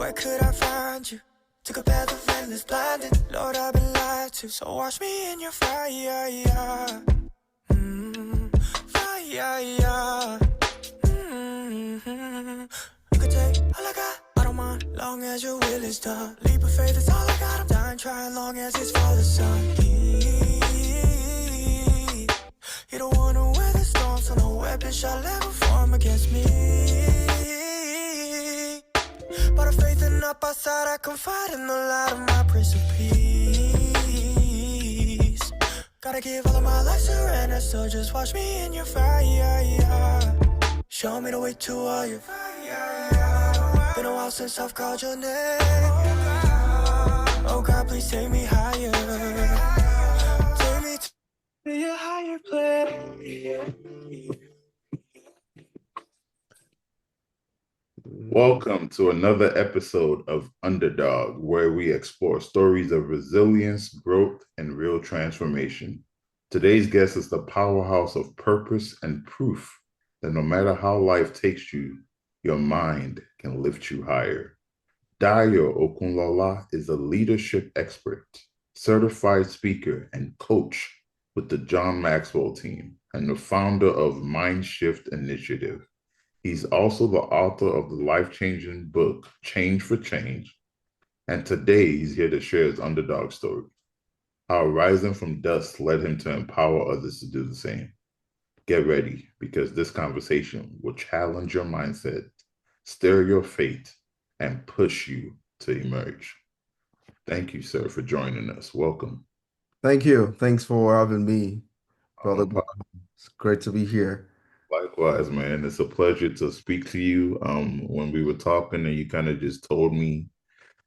Where could I find you? Took a path of endless blinding. Lord, I've been lied to. So wash me in your fire. Fire. You could take all I got. I don't mind, long as your will is done. Leap of faith is all I got. I'm dying, trying long as it's for the sun. You don't wanna weather the storm, so no weapon shall ever form against me. But a faith and up outside, I confide in the light of my Prince of Peace. Gotta give all of my life surrender, so just watch me in your fire. Show me the way to all your fire. Been a while since I've called your name. Oh God, please take me higher. Take me to your higher place. Welcome to another episode of Underdog, where we explore stories of resilience, growth, and real transformation. Today's guest is the powerhouse of purpose and proof that no matter how life takes you, your mind can lift you higher. Dayo Okunlola is a leadership expert, certified speaker, and coach with the John Maxwell team, and the founder of Mind Shift Initiative. He's also the author of the life-changing book, Change for Change. And today he's here to share his underdog story, how rising from dust led him to empower others to do the same. Get ready, because this conversation will challenge your mindset, stir your faith, and push you to emerge. Thank you, sir, for joining us. Welcome. Thank you. Thanks for having me, Brother. Um, It's great to be here. Likewise, man. It's a pleasure to speak to you. When we were talking and you kind of just told me,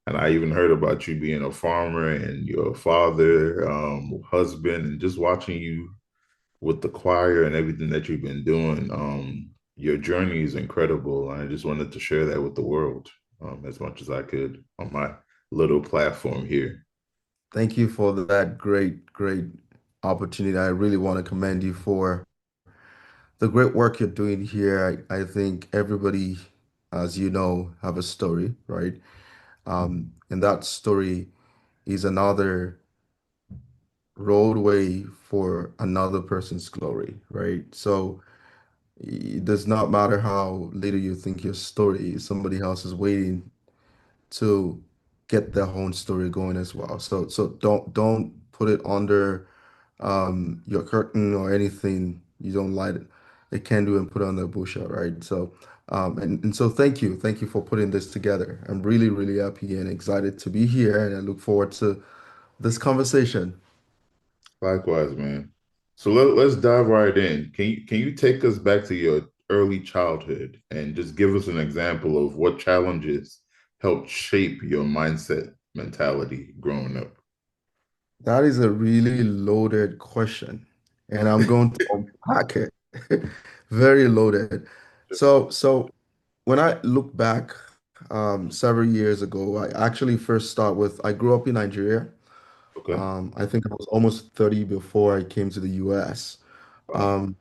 and I even heard about you being a farmer and your father, husband, and just watching you with the choir and everything that you've been doing. Your journey is incredible. And I just wanted to share that with the world, as much as I could on my little platform here. Thank you for that great opportunity. I really want to commend you for the great work you're doing here. I think everybody, as you know, have a story, right? And that story is another roadway for another person's glory, right? So it does not matter how little you think your story is, somebody else is waiting to get their own story going as well. So don't put it under your curtain or anything you don't light a candle and put it on the bushel, right? So and so thank you for putting this together. I'm really happy and excited to be here, and I look forward to this conversation. Likewise, man. So let's dive right in. Can you take us back to your early childhood and just give us an example of what challenges helped shape your mindset mentality growing up? That is a really loaded question, and I'm going to unpack it. Very loaded. So when I look back several years ago, I actually first start with I grew up in Nigeria. Okay. I think I was almost 30 before I came to the US. Wow. Um,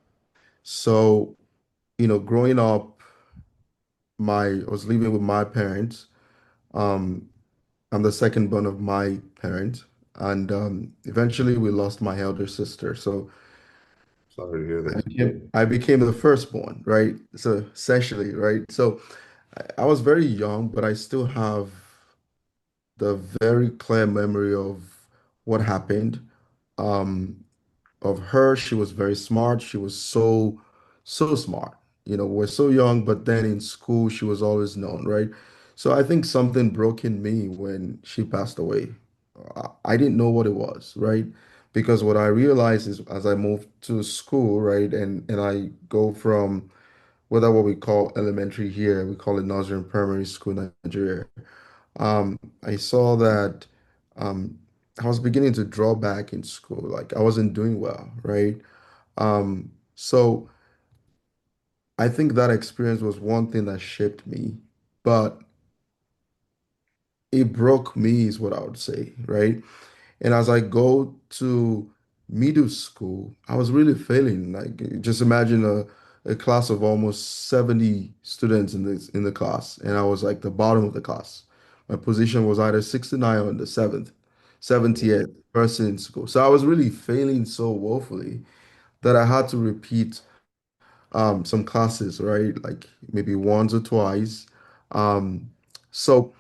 so, growing up, I was living with my parents. Um, I'm the second born of my parents, and eventually we lost my elder sister. So Sorry to hear I that. became I became the firstborn, right? So essentially, right? So I was very young, but I still have the very clear memory of what happened. Um, of her, she was very smart. She was so smart. We're so young, but then in school, she was always known, right? So I think something broke in me when she passed away. I didn't know what it was, right? Because what I realized is as I moved to school, right, and I go from whether what we call elementary here, we call it nursery and primary school in Nigeria. I saw that um, I was beginning to draw back in school. Like I wasn't doing well, right? So I think that experience was one thing that shaped me, but it broke me, is what I would say, right? And as I go to middle school, I was really failing. Like just imagine a class of almost 70 students in the class, and I was like the bottom of the class, My position was either 69 or in the 70th person in school. So I was really failing so woefully that I had to repeat some classes, right? Like maybe once or twice. Um, so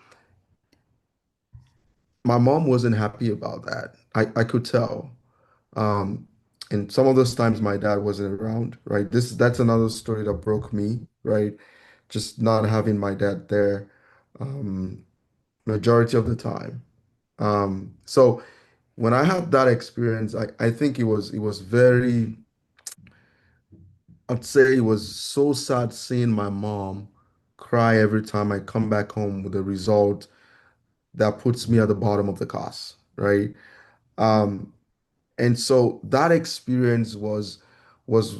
my mom wasn't happy about that. I could tell. Um, and some of those times my dad wasn't around, right? That's another story that broke me, right? Just not having my dad there, um, majority of the time. So when I had that experience, I think it was very, I'd say it was so sad seeing my mom cry every time I come back home with a result that puts me at the bottom of the class, right? Um, and so that experience was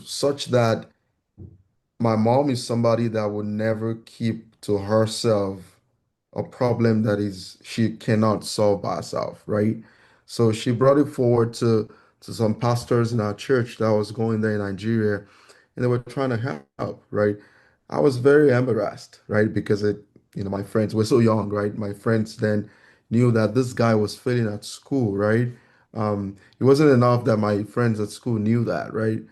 such that my mom is somebody that would never keep to herself a problem that is she cannot solve by herself, right? So she brought it forward to some pastors in our church that was going there in Nigeria, and they were trying to help, right? I was very embarrassed, right? Because my friends were so young, right? My friends then knew that this guy was failing at school, right? It wasn't enough that my friends at school knew that, right?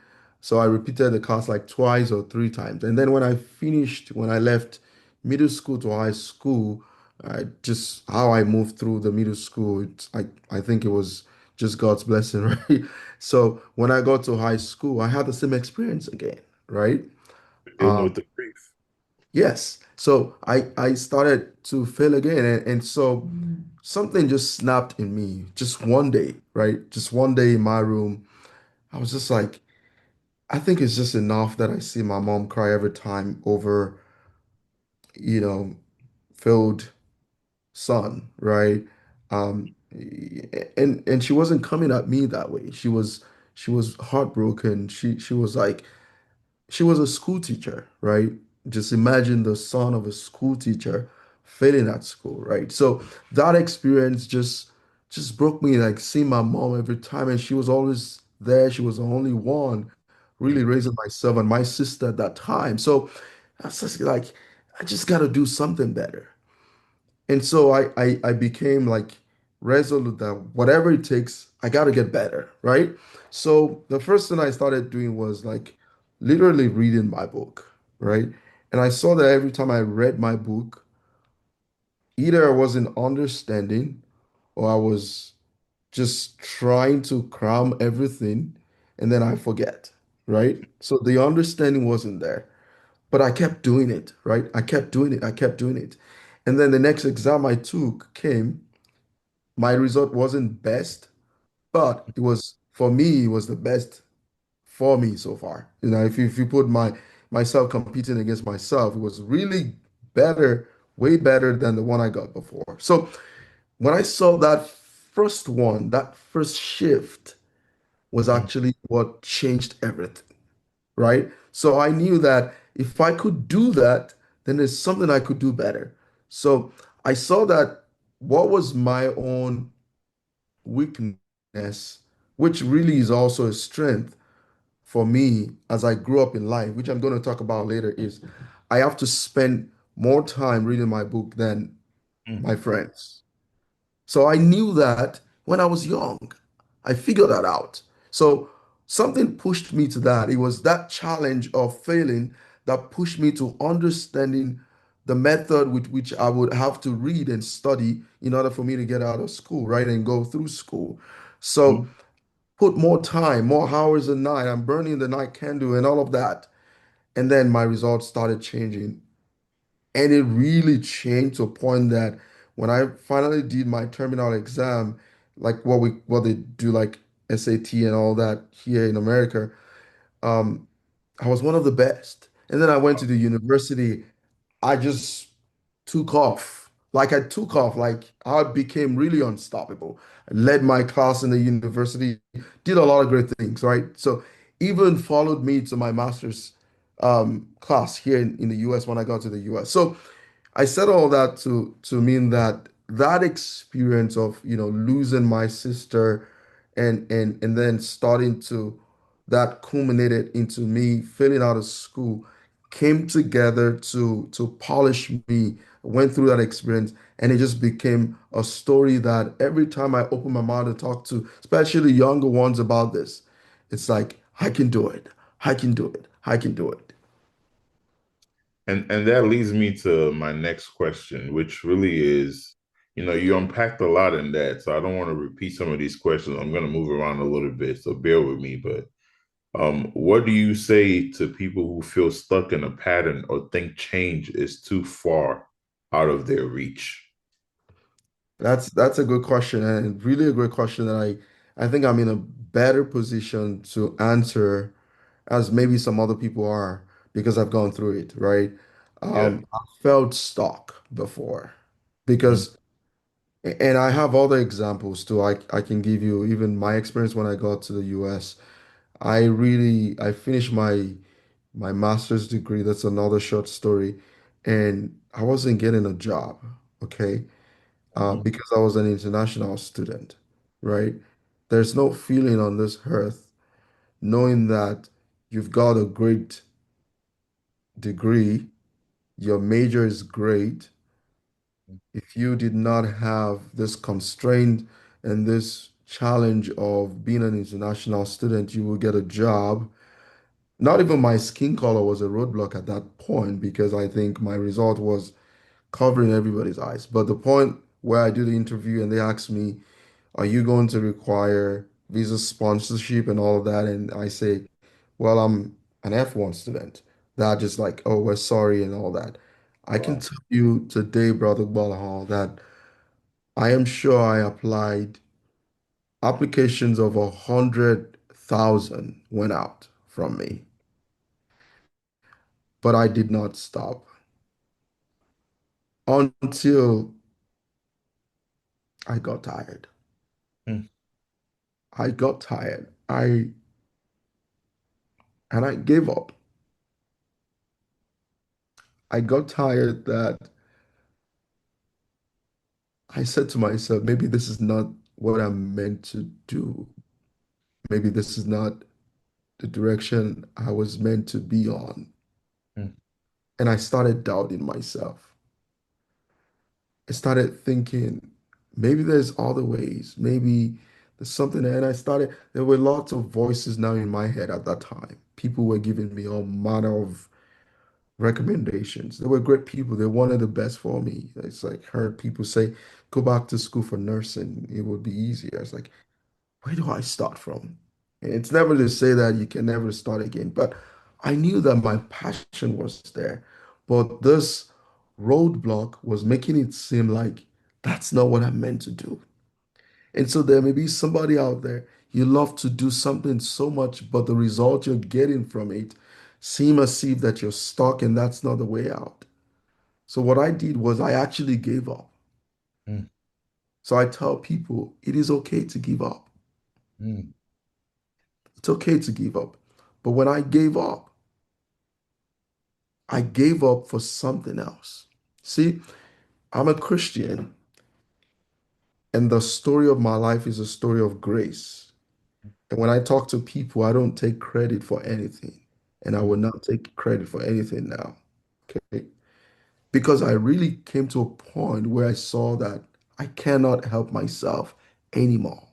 So I repeated the class like twice or three times. And then when I left middle school to high school, just how I moved through the middle school, I think it was just God's blessing, right? So when I got to high school, I had the same experience again, right? Dealing with the grief. Yes. So I started to fail again. And so something just snapped in me just one day, right? Just one day in my room. I was just like, I think it's just enough that I see my mom cry every time over, you know, failed son, right? And she wasn't coming at me that way. She was heartbroken. She was like, she was a school teacher, right? Just imagine the son of a school teacher failing at school, right? So that experience just broke me, like seeing my mom every time, and she was always there. She was the only one really Mm. raising myself and my sister at that time. So I was just like, I just got to do something better. And so I became like resolute that whatever it takes, I got to get better, right? So the first thing I started doing was like literally reading my book, right? And I saw that every time I read my book, either I wasn't understanding or I was just trying to cram everything and then I forget, right? So the understanding wasn't there, but I kept doing it, right? I kept doing it. I kept doing it. And then the next exam I took came. My result wasn't best, but it was for me, it was the best for me so far. If you put myself competing against myself, it was really better, way better than the one I got before. So when I saw that first one, that first shift was Mm. actually what changed everything, right? So I knew that if I could do that, then there's something I could do better. So I saw that what was my own weakness, which really is also a strength for me as I grew up in life, which I'm going to talk about later, is I have to spend more time reading my book than Mm. my friends. So I knew that when I was young. I figured that out. So something pushed me to that. It was that challenge of failing that pushed me to understanding the method with which I would have to read and study in order for me to get out of school, right, and go through school. So Mm. put more time, more hours a night. I'm burning the night candle and all of that. And then my results started changing. And it really changed to a point that when I finally did my terminal exam, like what they do like SAT and all that here in America, um, I was one of the best. And then I went to the university. I just took off. Like I took off, like I became really unstoppable. I led my class in the university, did a lot of great things, right? So even followed me to my master's class here in the US when I got to the US. So I said all that to mean that that experience of losing my sister and then starting to that culminated into me failing out of school came together to polish me. Went through that experience, and it just became a story that every time I open my mouth to talk to, especially younger ones about this, it's like, I can do it. I can do it. I can do it. And that leads me to my next question, which really is, you unpacked a lot in that, so I don't want to repeat some of these questions. I'm going to move around a little bit, so bear with me. But what do you say to people who feel stuck in a pattern or think change is too far out of their reach? That's a good question, and really a great question that I think I'm in a better position to answer as maybe some other people are because I've gone through it, right? Yeah. I felt stuck before Mm, because, and I have other examples too. I can give you even my experience when I got to the US. I finished my master's degree. That's another short story, and I wasn't getting a job. Okay, mhm, because I was an international student, right? There's no feeling on this earth knowing that you've got a great degree, your major is great. If you did not have this constraint and this challenge of being an international student, you will get a job. Not even my skin color was a roadblock at that point because I think my result was covering everybody's eyes. But the point where I do the interview and they ask me, are you going to require visa sponsorship and all of that? And I say, well, I'm an F1 student. That just like, oh, we're sorry and all that. I can wow. tell you today, Brother Balahal, that I am sure I applied applications of 100,000 went out from me, but I did not stop until I got tired. Mm, I got tired. I gave up. I got tired that I said to myself, maybe this is not what I'm meant to do. Maybe this is not the direction I was meant to be on. mm, And I started doubting myself. I started thinking, maybe there's other ways. Maybe there's something. And there were lots of voices now in my head at that time. People were giving me all manner of recommendations. They were great people. They wanted the best for me. It's like heard people say, go back to school for nursing. It would be easier. It's like, where do I start from? And it's never to say that you can never start again, but I knew that my passion was there. But this roadblock was making it seem like that's not what I'm meant to do. And so there may be somebody out there, you love to do something so much, but the result you're getting from it seem as if that you're stuck and that's not the way out. So what I did was I actually gave up. mm, So I tell people it is okay to give up. mm, It's okay to give up. But when I gave up for something else. See, I'm a Christian, and the story of my life is a story of grace. And when I talk to people, I don't take credit for anything. And I mm, will not take credit for anything now. Okay. Because I really came to a point where I saw that I cannot help myself anymore.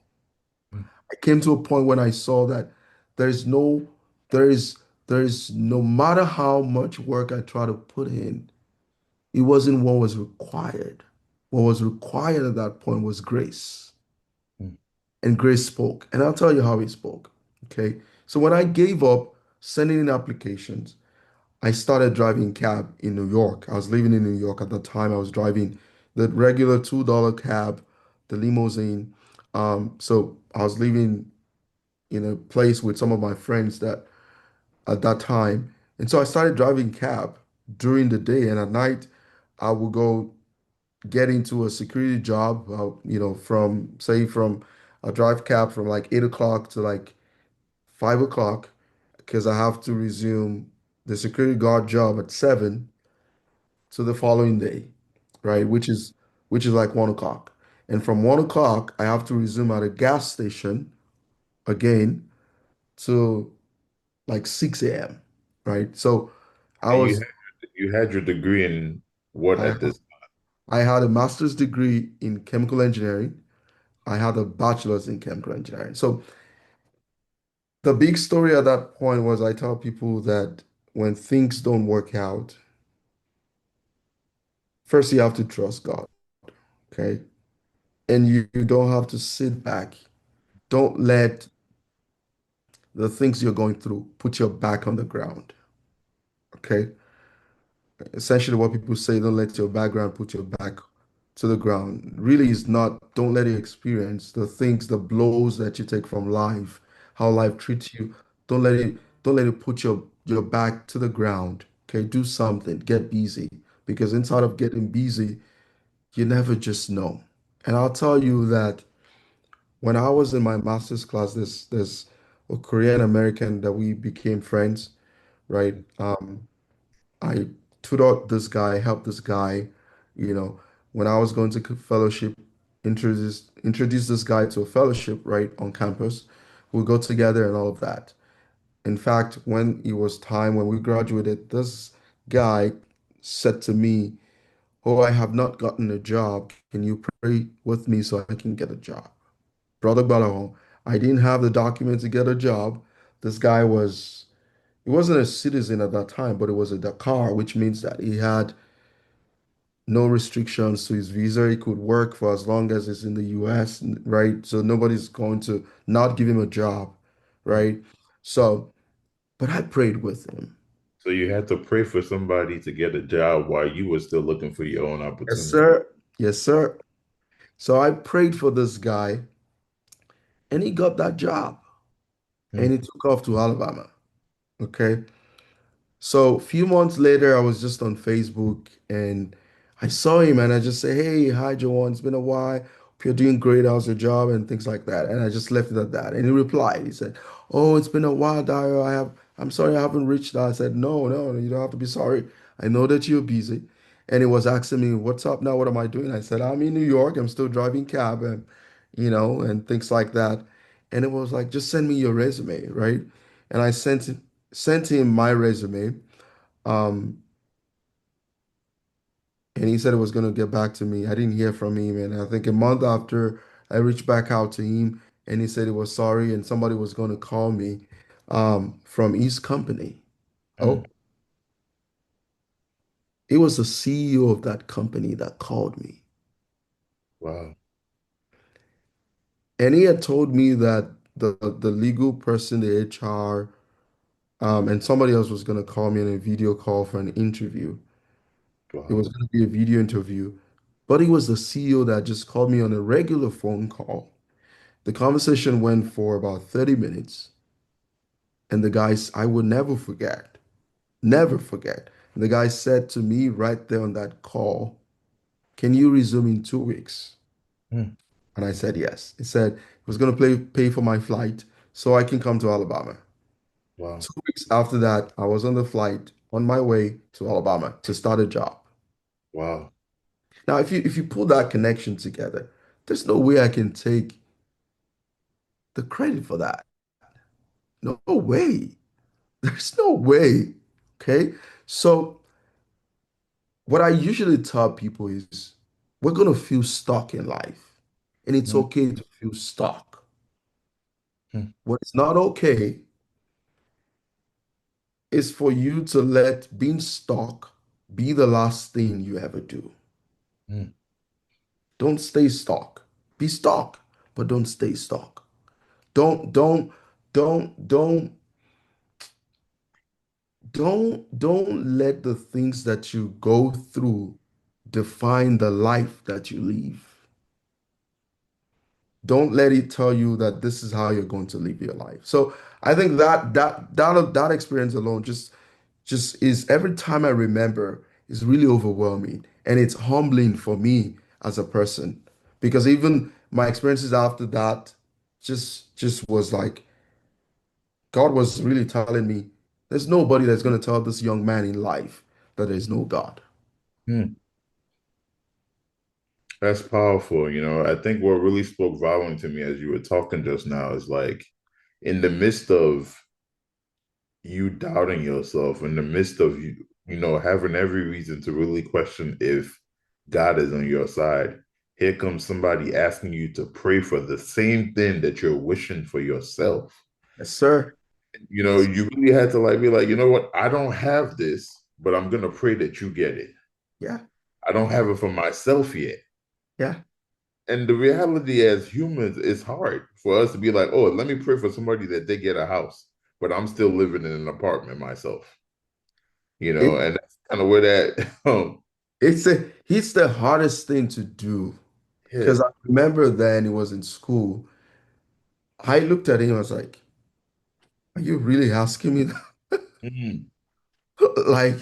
mm, I came to a point when I saw that there's no, there is, no matter how much work I try to put in, it wasn't what was required. What was required at that point was grace. mm, And grace spoke. And I'll tell you how he spoke. Okay. So when I gave up sending in applications, I started driving cab in New York. I was living in New York at the time. I was driving the regular $2 cab, the limousine. So I was living in a place with some of my friends that at that time. And so I started driving cab during the day, and at night I would go get into a security job, from say from a drive cab from like 8 o'clock to like 5 o'clock because I have to resume the security guard job at 7 to the following day, right? Which is like 1 o'clock. And from 1 o'clock, I have to resume at a gas station again to like 6 a.m. Right? So I And was you had your degree in what I at this? I had a master's degree in chemical engineering. I had a bachelor's in chemical engineering. So the big story at that point was I tell people that when things don't work out, first you have to trust God, okay? And you don't have to sit back. Don't let the things you're going through put your back on the ground, okay? Essentially what people say, don't let your background put your back to the ground. Really is not, don't let it experience the things, the blows that you take from life, how life treats you. Don't let it put your back to the ground. Okay, do something, get busy. Because inside of getting busy, you never just know. And I'll tell you that when I was in my master's class, there's a Korean American that we became friends, right? I tutored this guy, helped this guy, you know, when I was going to fellowship, introduce this guy to a fellowship right on campus. We'll go together and all of that. In fact, when it was time when we graduated, this guy said to me, "Oh, I have not gotten a job. Can you pray with me so I can get a job?" Brother Balaho, I didn't have the document to get a job. This guy was he wasn't a citizen at that time, but it was a Dakar, which means that he had no restrictions to his visa. He could work for as long as he's in the US, right? So nobody's going to not give him a job, right? So, but I prayed with him. So you had to pray for somebody to get a job while you were still looking for your own Yes, opportunity. sir. Yes, sir. So I prayed for this guy and he got that job and Hmm, he took off to Alabama. Okay. So a few months later, I was just on Facebook and I saw him and I just say, "Hey, hi, Joanne. It's been a while. Hope you're doing great. How's your job?" And things like that. And I just left it at that. And he replied, he said, "Oh, it's been a while, Dayo. I'm sorry I haven't reached out." I said, "No, no, you don't have to be sorry. I know that you're busy." And he was asking me, "What's up now? What am I doing?" I said, "I'm in New York. I'm still driving cab and and things like that." And it was like, "Just send me your resume, right?" And I sent him my resume. Um, and he said it was going to get back to me. I didn't hear from him. And I think a month after, I reached back out to him and he said he was sorry and somebody was going to call me from his company. hmm. Oh, it was the CEO of that company that called me. Wow. And he had told me that the legal person, the HR, and somebody else was going to call me in a video call for an interview. It was Wow. going to be a video interview, but he was the CEO that just called me on a regular phone call. The conversation went for about 30 minutes, and the guys, I will never forget, never forget. And the guy said to me right there on that call, "Can you resume in 2 weeks?" Hmm, And I said yes. He said he was going to pay for my flight so I can come to Alabama. wow. 2 weeks after that, I was on the flight on my way to Alabama to start a job. Wow. Now, if you pull that connection together, there's no way I can take the credit for that. No way. There's no way. Okay. So what I usually tell people is we're going to feel stuck in life, and it's Hmm, okay to feel stuck. hmm, What is not okay is for you to let being stuck be the last thing you ever do. hmm, Don't stay stuck. Be stuck, but don't stay stuck. Don't let the things that you go through define the life that you live. Don't let it tell you that this is how you're going to live your life. So I think that experience alone just is every time I remember is really overwhelming and it's humbling for me as a person because even my experiences after that just was like God was really telling me there's nobody that's going to tell this young man in life that there's no God. hmm. That's powerful. I think what really spoke volume to me as you were talking just now is like in the midst of you doubting yourself, in the midst of having every reason to really question if God is on your side. Here comes somebody asking you to pray for the same thing that you're wishing for yourself. Yes, sir. You really had to like be like, you know what? I don't have this, but I'm gonna pray that you get it. Yeah, I don't have it for myself yet. yeah. And the reality as humans, it's hard for us to be like, oh, let me pray for somebody that they get a house, but I'm still living in an apartment myself. It And that's kind of where that it's the hardest thing to do because yeah. I remember then it was in school. I looked at him, I was like, "Are you really asking me that?" Mhm. Like,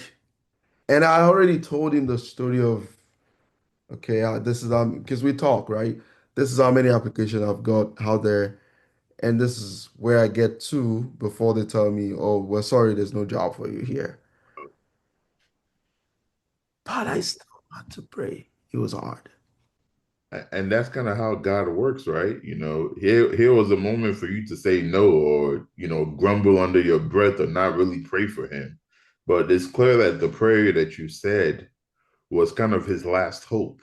and I already told him the story of, okay, this is because we talk, right? This is how many applications I've got out there, and this is where I get to before they tell me, "Oh, well, sorry, there's no job for you here." But I still had to pray. It was hard. And that's kind of how God works, right? Here was a moment for you to say no or, grumble under your breath or not really pray for him. But it's clear that the prayer that you said was kind of his last hope.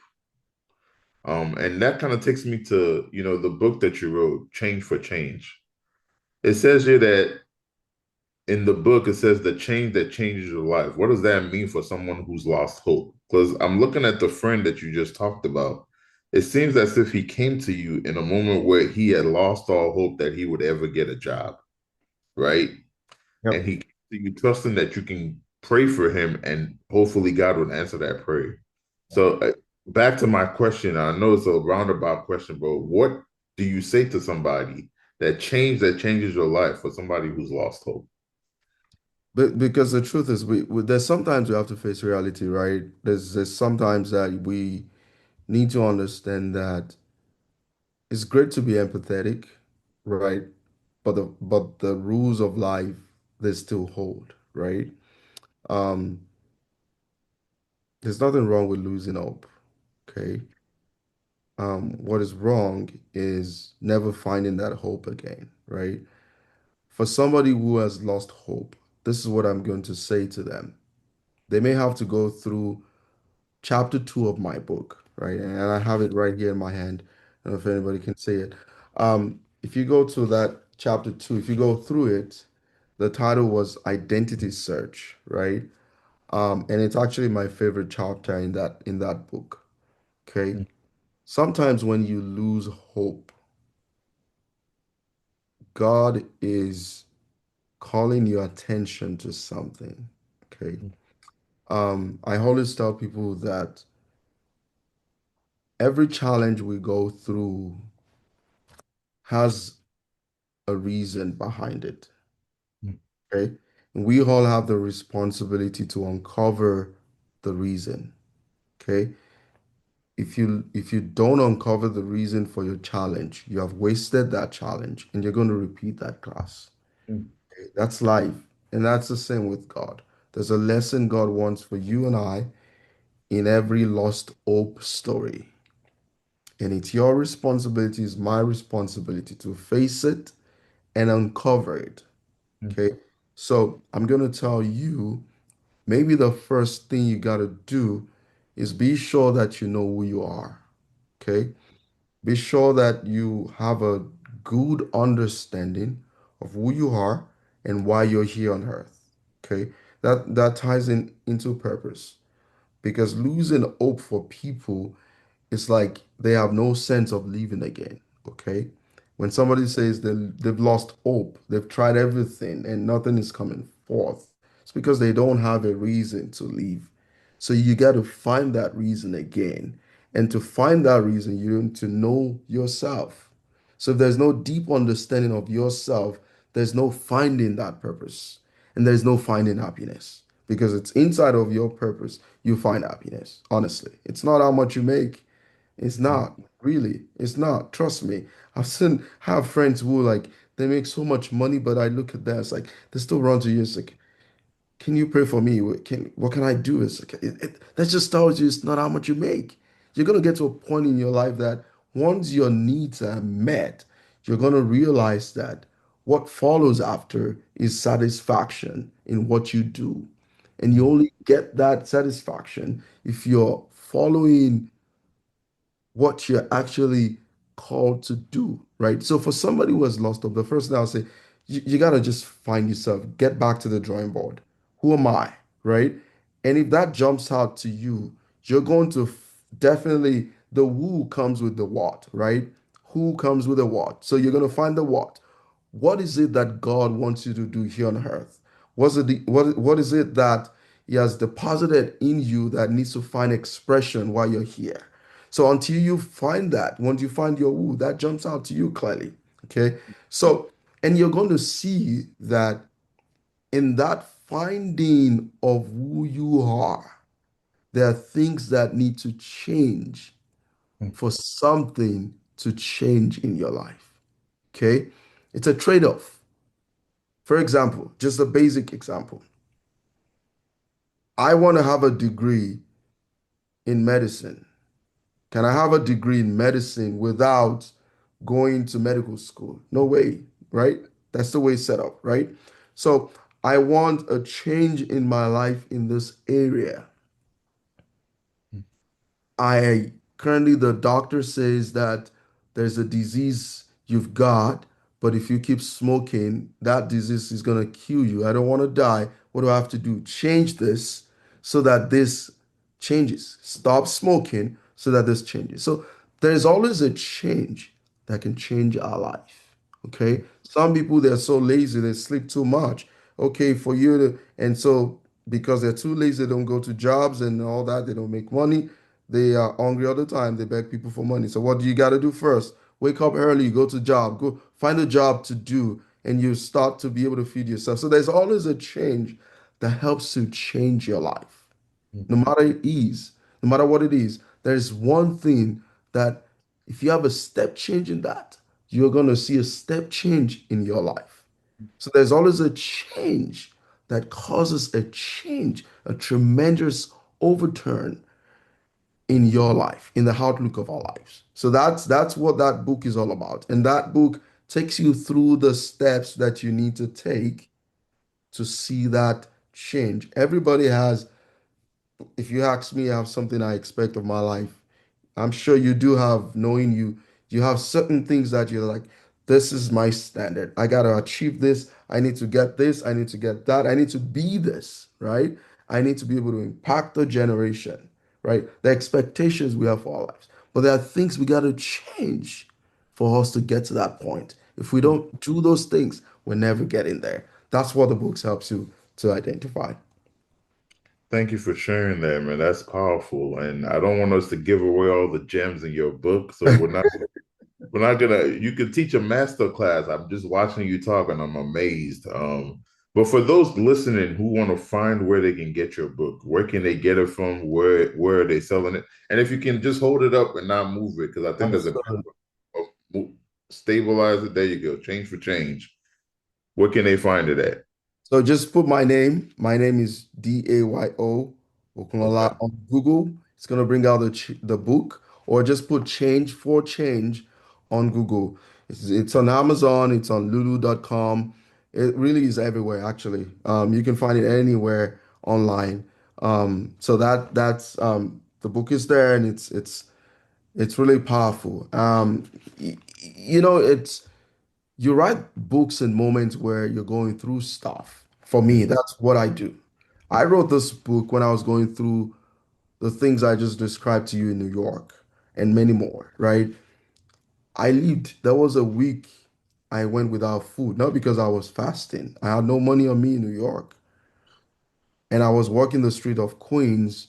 And that kind of takes me to, the book that you wrote, Change for Change. It says here that in the book, it says the change that changes your life. What does that mean for someone who's lost hope? Because I'm looking at the friend that you just talked about. It seems as if he came to you in a moment where he had lost all hope that he would ever get a job, right? And Yep. he came to you trusting that you can pray for him and hopefully God would answer that prayer. So back to my question, I know it's a roundabout question, but what do you say to somebody that changes your life for somebody who's lost hope? But because the truth is, there's sometimes we have to face reality, right? There's sometimes that we need to understand that it's great to be empathetic, right? But the rules of life they still hold, right? Um, there's nothing wrong with losing hope, okay? What is wrong is never finding that hope again, right? For somebody who has lost hope, this is what I'm going to say to them. They may have to go through chapter two of my book, right? And I have it right here in my hand. I don't know if anybody can see it. If you go to that chapter two, if you go through it, the title was Identity Search, right? And it's actually my favorite chapter in that book. Okay. Sometimes when you lose hope, God is calling your attention to something. Okay. I always tell people that every challenge we go through has a reason behind it. Okay. And we all have the responsibility to uncover the reason. Okay. If you don't uncover the reason for your challenge, you have wasted that challenge and you're going to repeat that class. Okay? That's life. And that's the same with God. There's a lesson God wants for you and I in every lost hope story. And it's your responsibility, it's my responsibility to face it and uncover it. Okay. So I'm going to tell you maybe the first thing you got to do is be sure that you know who you are. Okay. Be sure that you have a good understanding of who you are and why you're here on earth. Okay. That ties into purpose because losing hope for people, it's like they have no sense of living again. Okay. When somebody says they've lost hope, they've tried everything and nothing is coming forth, it's because they don't have a reason to live. So you got to find that reason again. And to find that reason, you need to know yourself. So if there's no deep understanding of yourself, there's no finding that purpose. And there's no finding happiness because it's inside of your purpose you find happiness. Honestly, it's not how much you make. It's not really. It's not. Trust me. Have friends who like they make so much money, but I look at that. It's like they still run to you. It's like, can you pray for me? What can I do? It's like that just tells you it's not how much you make. You're gonna get to a point in your life that once your needs are met, you're gonna realize that what follows after is satisfaction in what you do. And you only get that satisfaction if you're following what you're actually called to do, right? So for somebody who has lost hope, the first thing I'll say, you got to just find yourself, get back to the drawing board. Who am I, right? And if that jumps out to you, you're going to definitely, the who comes with the what, right? Who comes with the what? So you're going to find the what. What is it that God wants you to do here on earth? What is it that He has deposited in you that needs to find expression while you're here? So until you find that, once you find your who, that jumps out to you clearly. Okay. So, and you're going to see that in that finding of who you are, there are things that need to change for something to change in your life. Okay. It's a trade-off. For example, just a basic example. I want to have a degree in medicine. Can I have a degree in medicine without going to medical school? No way, right? That's the way it's set up, right? So I want a change in my life in this area. I currently, the doctor says that there's a disease you've got, but if you keep smoking, that disease is going to kill you. I don't want to die. What do I have to do? Change this so that this changes. Stop smoking so that this changes. So there's always a change that can change our life. Okay. Some people, they're so lazy, they sleep too much. Okay. For you to, and so because they're too lazy, they don't go to jobs and all that, they don't make money. They are hungry all the time. They beg people for money. So what do you got to do first? Wake up early, go to job, go find a job to do, and you start to be able to feed yourself. So there's always a change that helps to change your life. No matter it is, no matter what it is, there's one thing that if you have a step change in that, you're going to see a step change in your life. So there's always a change that causes a change, a tremendous overturn in your life, in the outlook of our lives. So that's what that book is all about. And that book takes you through the steps that you need to take to see that change. Everybody has, if you ask me, I have something I expect of my life. I'm sure you do have, knowing you, you have certain things that you're like, this is my standard. I got to achieve this. I need to get this. I need to get that. I need to be this, right? I need to be able to impact the generation, right? The expectations we have for our lives. But there are things we got to change for us to get to that point. If we don't do those things, we're never getting there. That's what the books helps you to identify. Thank you for sharing that, man. That's powerful. And I don't want us to give away all the gems in your book. So we're not gonna you can teach a master class. I'm just watching you talk and I'm amazed. But for those listening who want to find where they can get your book, where can they get it from? Where are they selling it? And if you can just hold it up and not move it, because I think there's a Absolutely. stabilize it. There you go. Change for change. Where can they find it at? So just put my name. My name is Dayo Okay. Okunlola on Google. It's gonna bring out the book, or just put Change for Change on Google. It's on Amazon. It's on Lulu.com. It really is everywhere, actually. You can find it anywhere online. So that's the book is there, and it's really powerful. It's you write books in moments where you're going through stuff. For me, that's what I do. I wrote this book when I was going through the things I just described to you in New York and many more, right? I lived, there was a week I went without food, not because I was fasting. I had no money on me in New York. And I was walking the street of Queens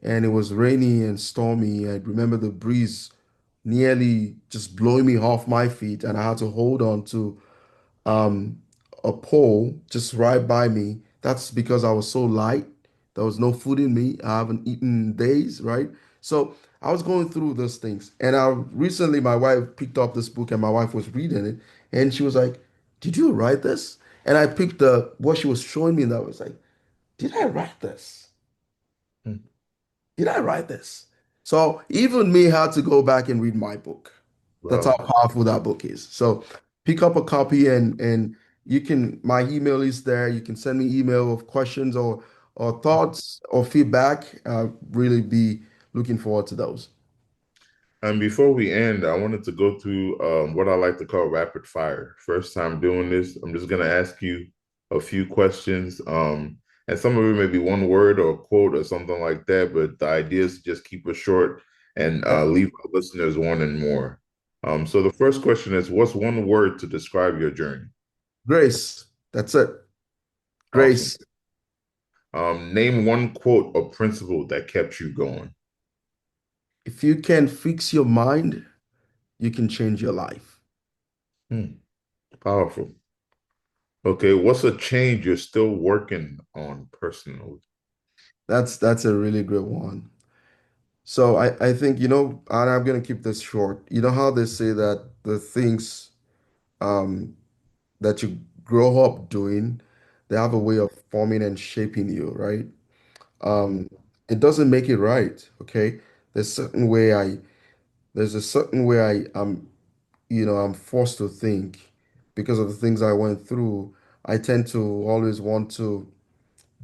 and it was rainy and stormy. I remember the breeze nearly just blowing me off my feet, and I had to hold on to um, a pole just right by me. That's because I was so light. There was no food in me. I haven't eaten in days, right? So I was going through those things. And recently my wife picked up this book and my wife was reading it. And she was like, "Did you write this?" And I picked what she was showing me, and I was like, "Did I write this? Did I write this?" So even me had to go back and read my book. That's how Wow. powerful that book is. So pick up a copy, and you can, my email is there. You can send me email of questions, or thoughts or feedback, really be looking forward to those. And before we end, I wanted to go through what I like to call rapid fire. First time doing this, I'm just going to ask you a few questions. And some of it may be one word or a quote or something like that, but the idea is to just keep it short and leave our listeners wanting more. So the first question is, what's one word to describe your journey? Grace, that's it. Awesome. Grace. Name one quote or principle that kept you going. If you can fix your mind, you can change your life. Hmm, powerful. Okay, what's a change you're still working on personally? That's a really great one. So I think, and I'm gonna keep this short. You know how they say that the things um, that you grow up doing, they have a way of forming and shaping you, right? Um, it doesn't make it right, okay? There's certain way I, there's a certain way I'm forced to think because of the things I went through. I tend to always want to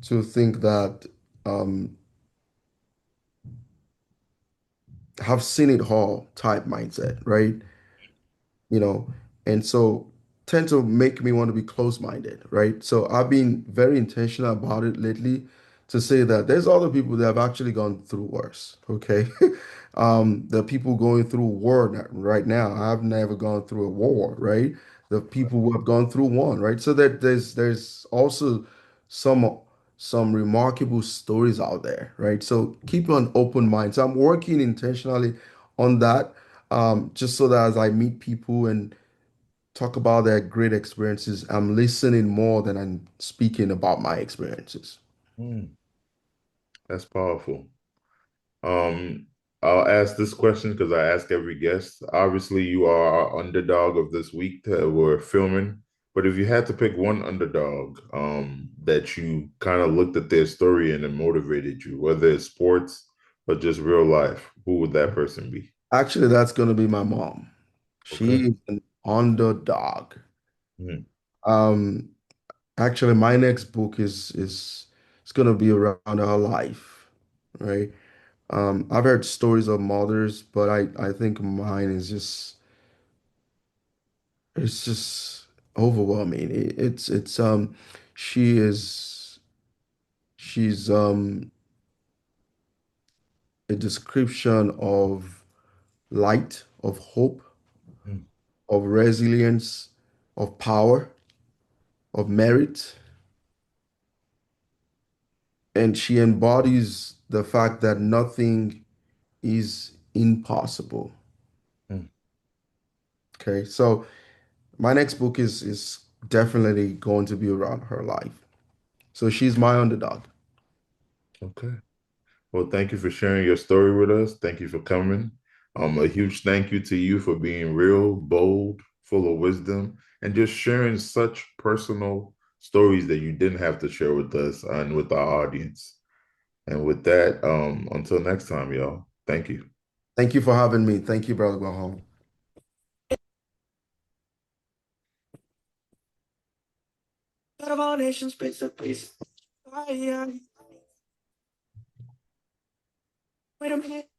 think that um, have seen it all type mindset, right? you know, and so tend to make me want to be close-minded, right? So I've been very intentional about it lately to say that there's other people that have actually gone through worse, okay? The people going through right now, I've never gone through a war, right? The people who have gone through one, right? So that there's also some some remarkable stories out there, right? So keep an open mind. So I'm working intentionally on that, just so that as I meet people and talk about their great experiences, I'm listening more than I'm speaking about my experiences. Hmm, that's powerful. Um, I'll ask this question because I ask every guest. Obviously, you are our underdog of this week that we're filming. But if you had to pick one underdog, that you kind of looked at their story and it motivated you, whether it's sports or just real life, who would that person be? Actually, that's going to be my mom. Okay. She is an underdog. Hmm. Um, Actually, my next book is it's going to be around her life, right? I've heard stories of mothers, but I think mine is just it's just overwhelming. She is she's a description of light, of hope, Hmm. of resilience, of power, of merit, and she embodies the fact that nothing is impossible. Hmm. Okay, so my next book is definitely going to be around her life. So she's my underdog. Okay. Well, thank you for sharing your story with us. Thank you for coming. A huge thank you to you for being real, bold, full of wisdom, and just sharing such personal stories that you didn't have to share with us and with our audience. And with that, until next time, y'all. Thank you. Thank you for having me. Thank you, Brother Baham. Out of all nations, place to place. Wait a minute.